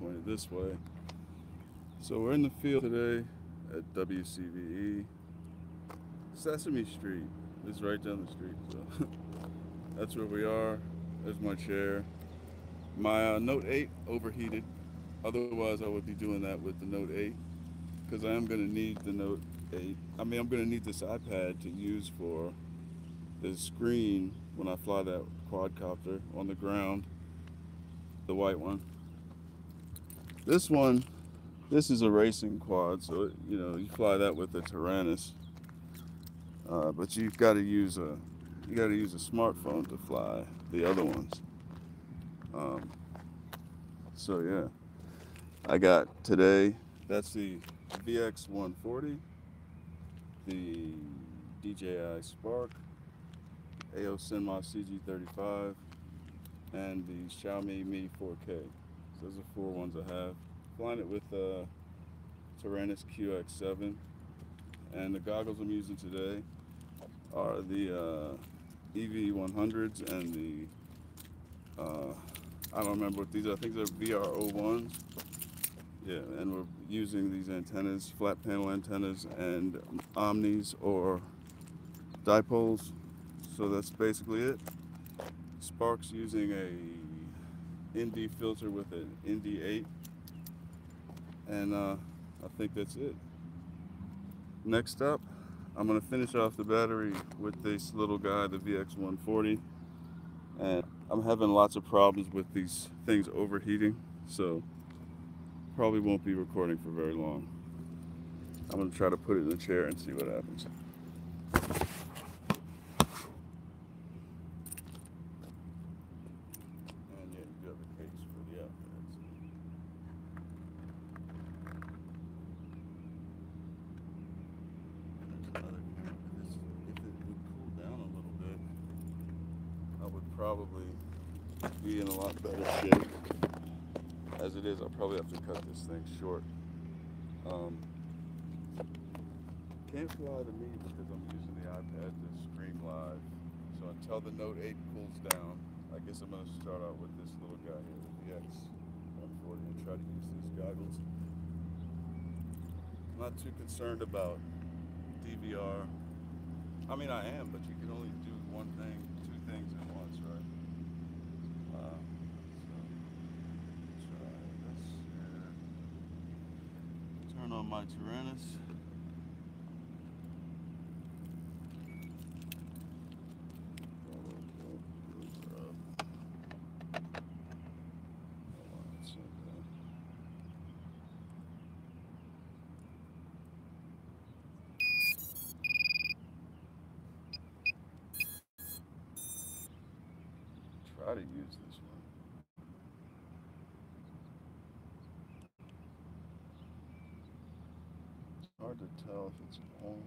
pointed this way. So we're in the field today at WCVE. Sesame Street is right down the street. So that's where we are. There's my chair. My Note 8 overheated. Otherwise, I would be doing that with the Note 8 because I am going to need the Note 8. I mean, I'm going to need this iPad to use for the screen when I fly that quadcopter on the ground, the white one. This one, this is a racing quad, so you fly that with the Tyrannus, but you got to use a smartphone to fly the other ones. Um, so yeah, I got today. That's the VX 140, the DJI Spark, AO Cinema CG35, and the Xiaomi Mi 4K. So those are four ones I have. Flying it with Tyrannus QX7, and the goggles I'm using today are the EV100s and I don't remember what these are. I think they're VR01s. Yeah, and we're using these antennas, flat panel antennas, and omnis or dipoles. So that's basically it. Spark's using a ND filter with an ND8, and I think that's it. Next up, I'm gonna finish off the battery with this little guy, the VX140, and I'm having lots of problems with these things overheating, so probably won't be recording for very long. I'm gonna try to put it in the chair and see what happens. And yeah, you got the case for the outfits. There's another camera. If it would cool down a little bit, I would probably be in a lot better shape. As it is, I'll probably have to cut this thing short. Um, can't fly to me because I'm using the iPad to stream live. So until the Note 8 cools down, I guess I'm going to start out with this little guy here, the VX140, and try to use these goggles. I'm not too concerned about DVR. I mean, I am, but you can only do one thing, two things at once, right? So try this here. Turn on my Tyrannus. Try to use this one. It's hard to tell if it's on.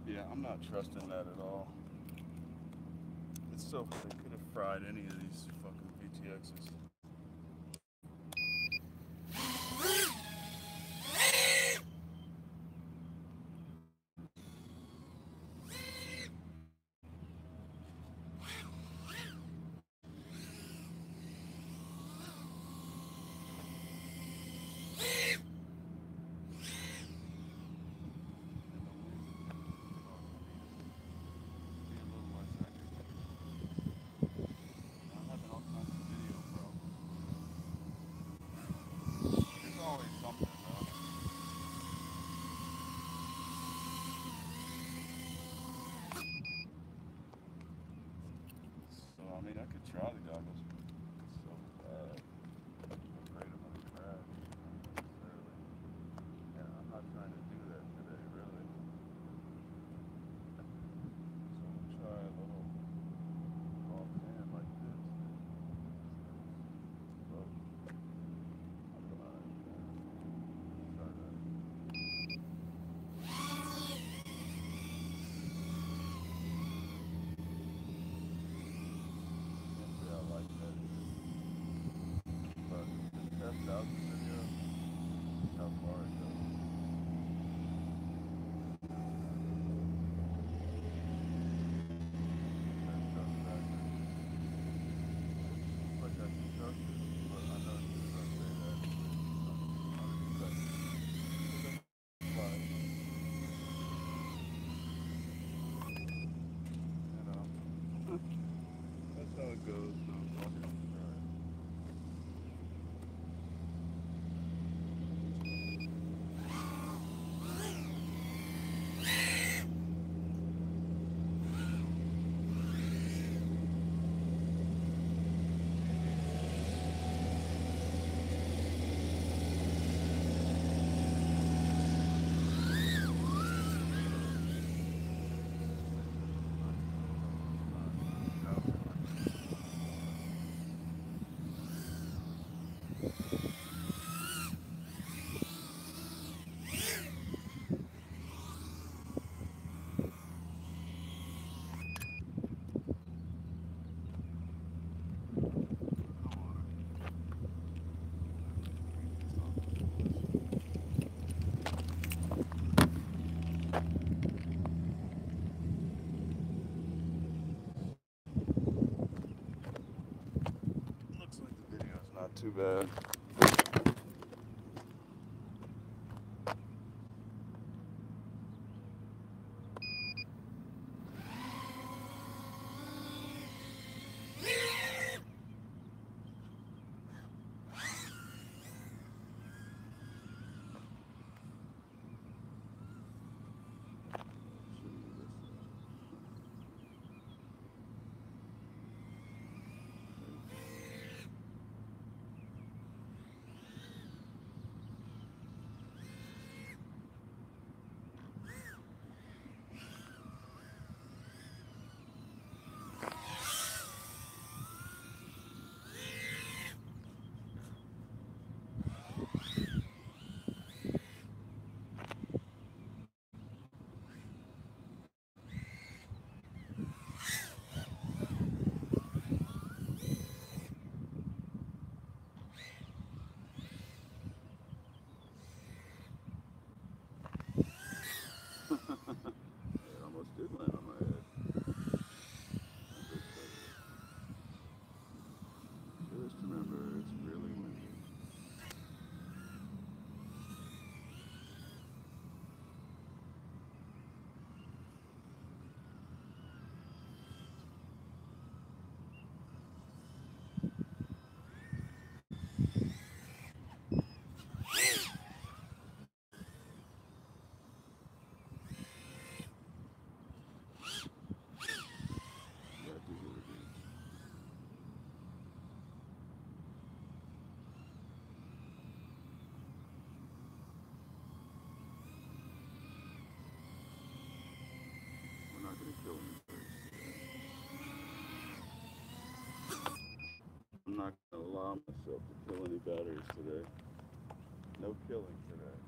Yeah, I'm not trusting that at all. It's so they could have fried any of these fucking VTXs. Looks like the video's not too bad. It almost did land on my head. Just remember, it's really windy. Gotta do it again. We're not gonna kill any birds. I'm not gonna allow myself to kill any batteries today. No killing today.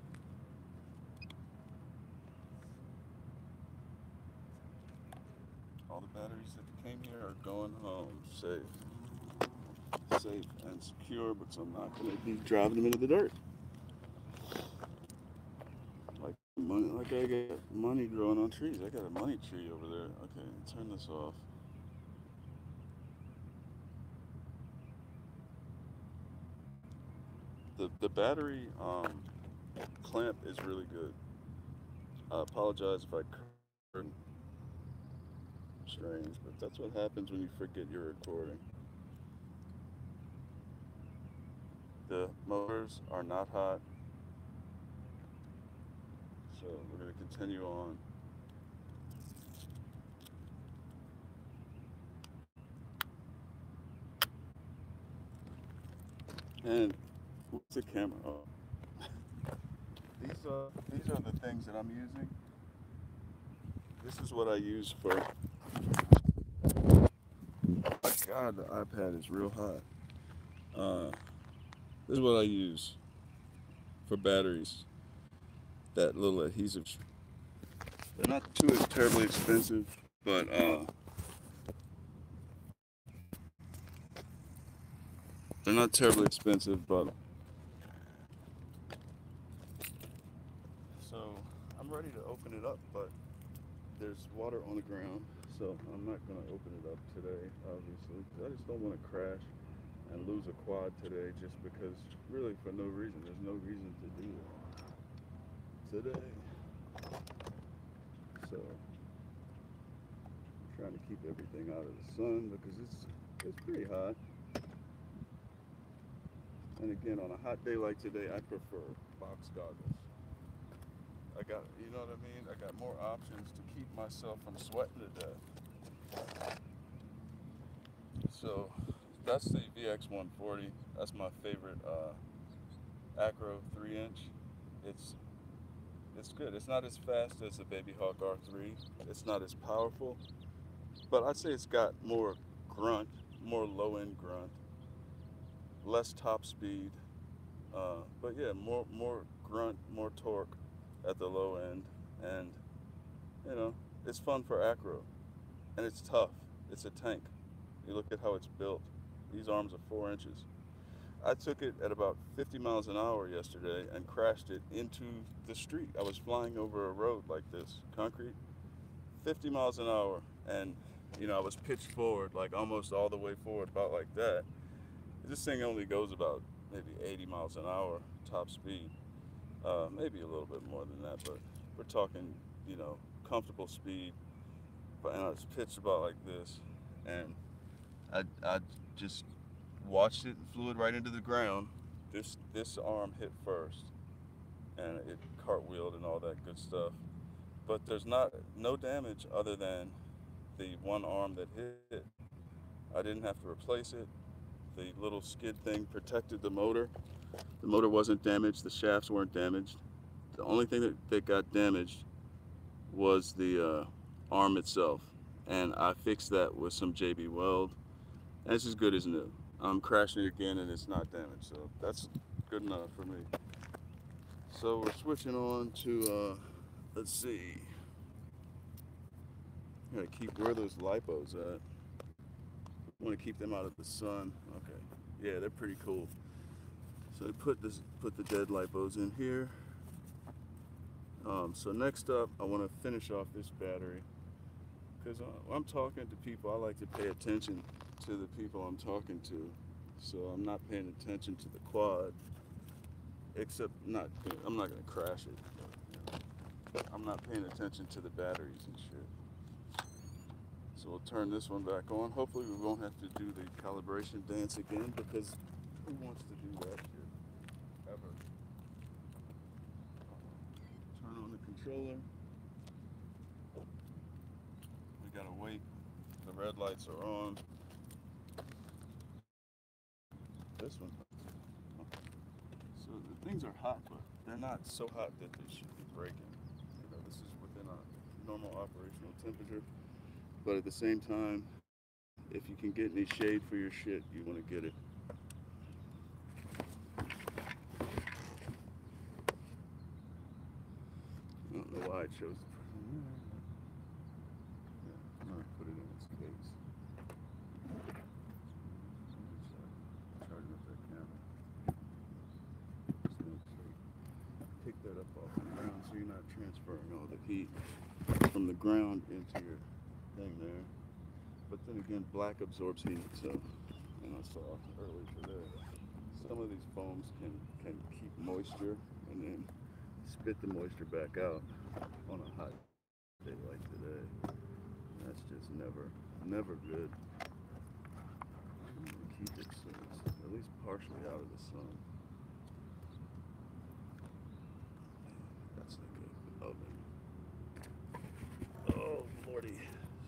All the batteries that came here are going home safe and secure, because I'm not gonna be driving them into the dirt. Like I got money growing on trees. I got a money tree over there. Okay, turn this off. The battery clamp is really good. I apologize if I curse. Strange, but that's what happens when you forget you're recording. The motors are not hot, so we're going to continue on. And what's the camera? Oh, these are the things that I'm using. This is what I use for. Oh my God, the iPad is real hot. This is what I use for batteries. That little adhesive. They're not too terribly expensive, but they're not terribly expensive, but so I'm ready to open it up, but there's water on the ground, so I'm not gonna open it up today, obviously, 'cause I just don't want to crash and lose a quad today, just because, really, for no reason. There's no reason to do that today. So I'm trying to keep everything out of the sun because it's pretty hot. And again, on a hot day like today, I prefer box goggles. I got, you know what I mean? I got more options to keep myself from sweating to death. So that's the VX140. That's my favorite Acro 3-inch. It's it's good. It's not as fast as the Baby Hawk R3. It's not as powerful, but I'd say it's got more grunt, more low-end grunt, less top speed, But yeah, more grunt, more torque at the low end, and you know it's fun for acro, and it's tough. It's a tank. You look at how it's built. These arms are 4 inches. I took it at about 50 miles an hour yesterday and crashed it into the street. I was flying over a road like this, concrete, 50 miles an hour, and I was pitched forward, like almost all the way forward, about like that. This thing only goes about maybe 80 miles an hour top speed, maybe a little bit more than that, but we're talking, comfortable speed. But and I was pitched about like this, and I just watched it and flew it right into the ground. This arm hit first, and it cartwheeled and all that good stuff. But there's no damage other than the one arm that hit. I didn't have to replace it. The little skid thing protected the motor. The motor wasn't damaged. The shafts weren't damaged. The only thing that got damaged was the arm itself, and I fixed that with some JB Weld, and it's as good as new. I'm crashing it again, and it's not damaged, so that's good enough for me. So we're switching on to let's see. Gotta keep where are those lipos at. Want to keep them out of the sun. Okay, yeah, they're pretty cool. So I put the dead lipos in here. So next up, I want to finish off this battery because when I'm talking to people, I like to pay attention to the people I'm talking to. So I'm not paying attention to the quad, except I'm not gonna crash it. I'm not paying attention to the batteries and shit. So we'll turn this one back on. Hopefully we won't have to do the calibration dance again because who wants to do that shit ever? Turn on the controller. We gotta wait. The red lights are on. This one. So the things are hot, but they're not so hot that they should be breaking. This is within a normal operational temperature. But at the same time, if you can get any shade for your shit, you want to get it. I don't know why I chose to put it in there. Yeah, I'm gonna put it in its case. Charging up that camera. Just make sure. Pick that up off the ground so you're not transferring all the heat from the ground into your thing there. But then again, black absorbs heat, so I saw earlier today. Some of these foams can keep moisture and then spit the moisture back out on a hot day like today. That's just never good. Keep it so it's at least partially out of the sun. That's like an oven. Oh lordy.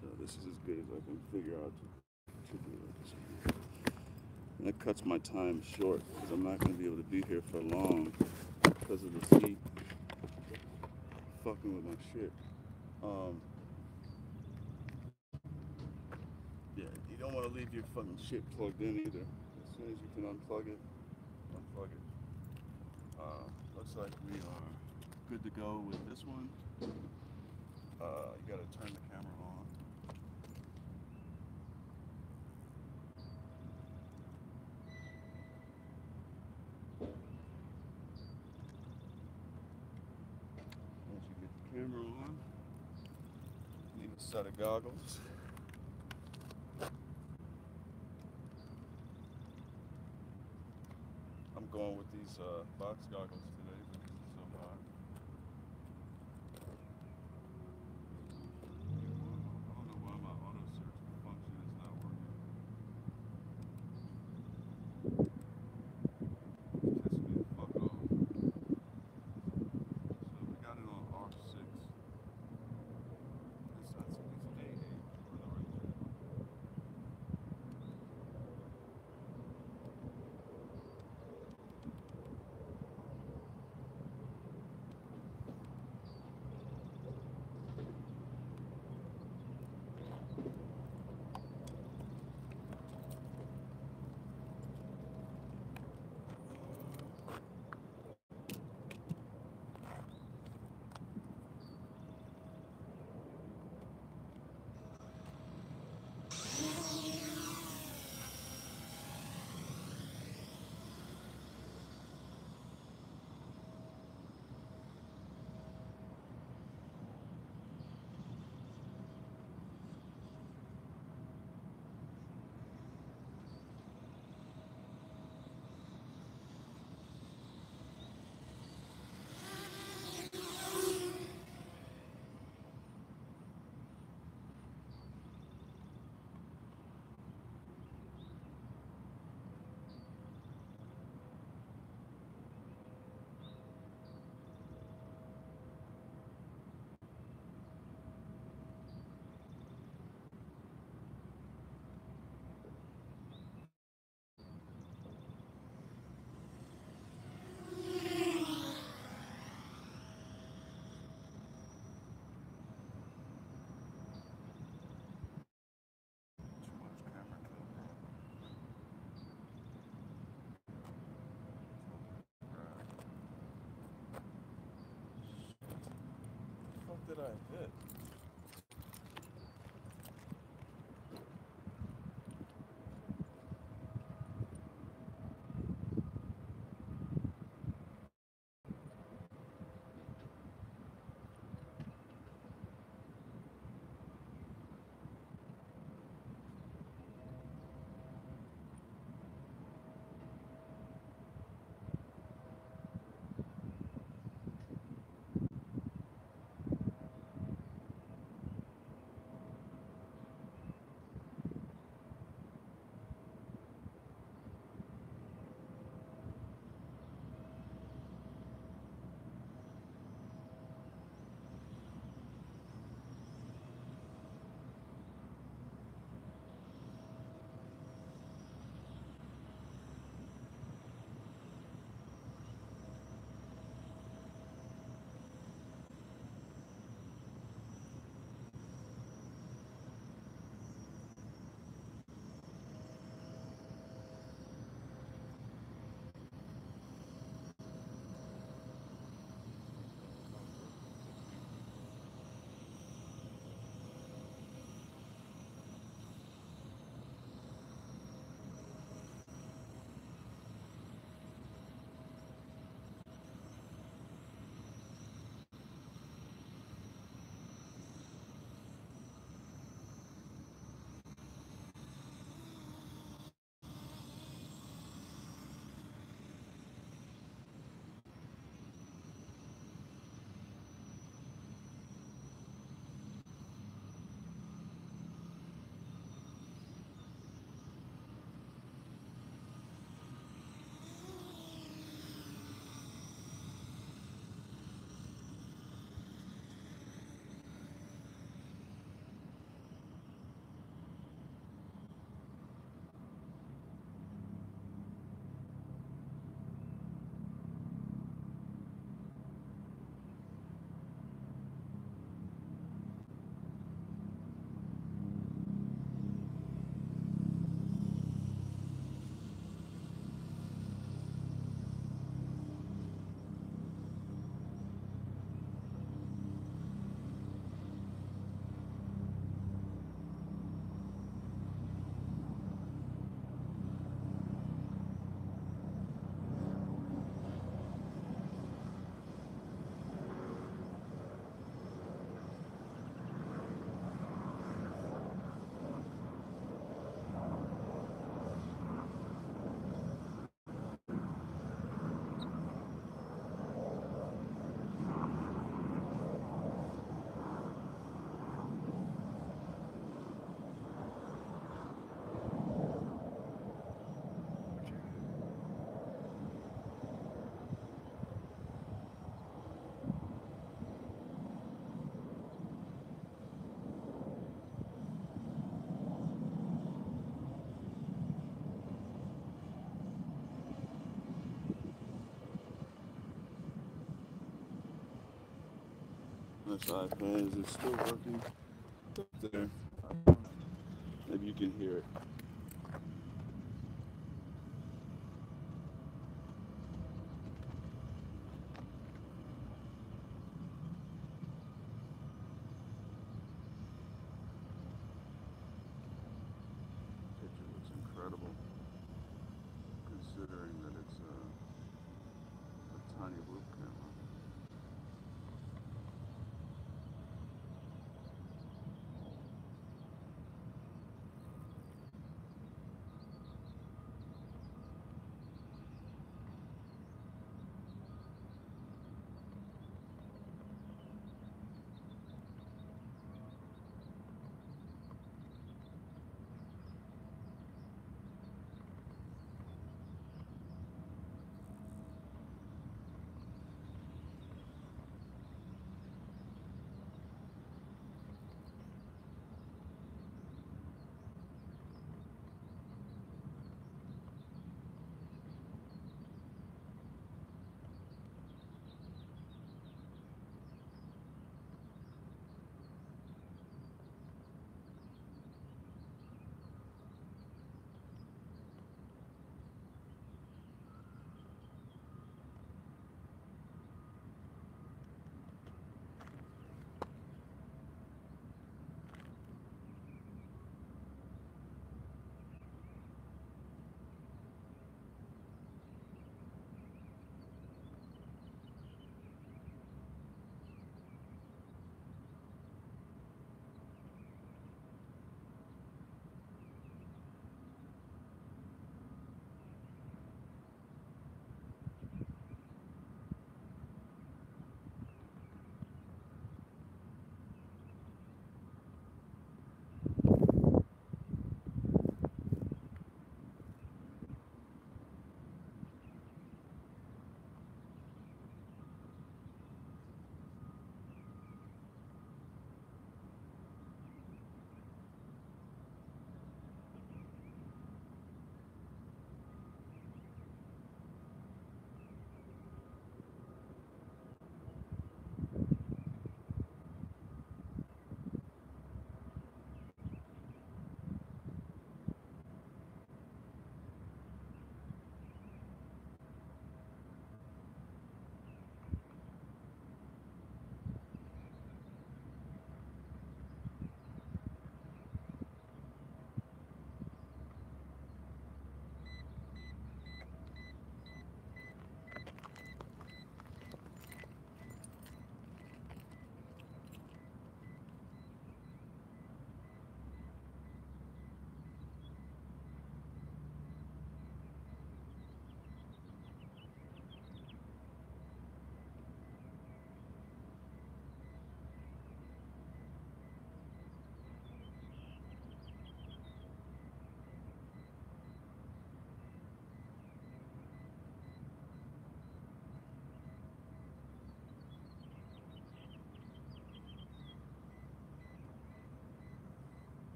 So this is as good as I can figure out to do it. And that cuts my time short because I'm not going to be able to be here for long because of this heat fucking with my shit. Yeah, you don't want to leave your fucking shit plugged in either. As soon as you can unplug it, unplug it. Looks like we are good to go with this one. You gotta turn the camera on. Once you get the camera on, you need a set of goggles. I'm going with these box goggles today because it's so hot. I don't know why my auto search function is not working. It's pissing me the fuck off. So we got it on R6. I think it's A8 for the right channel. did I hit? This iPad, is it still working? Up there. Maybe you can hear it.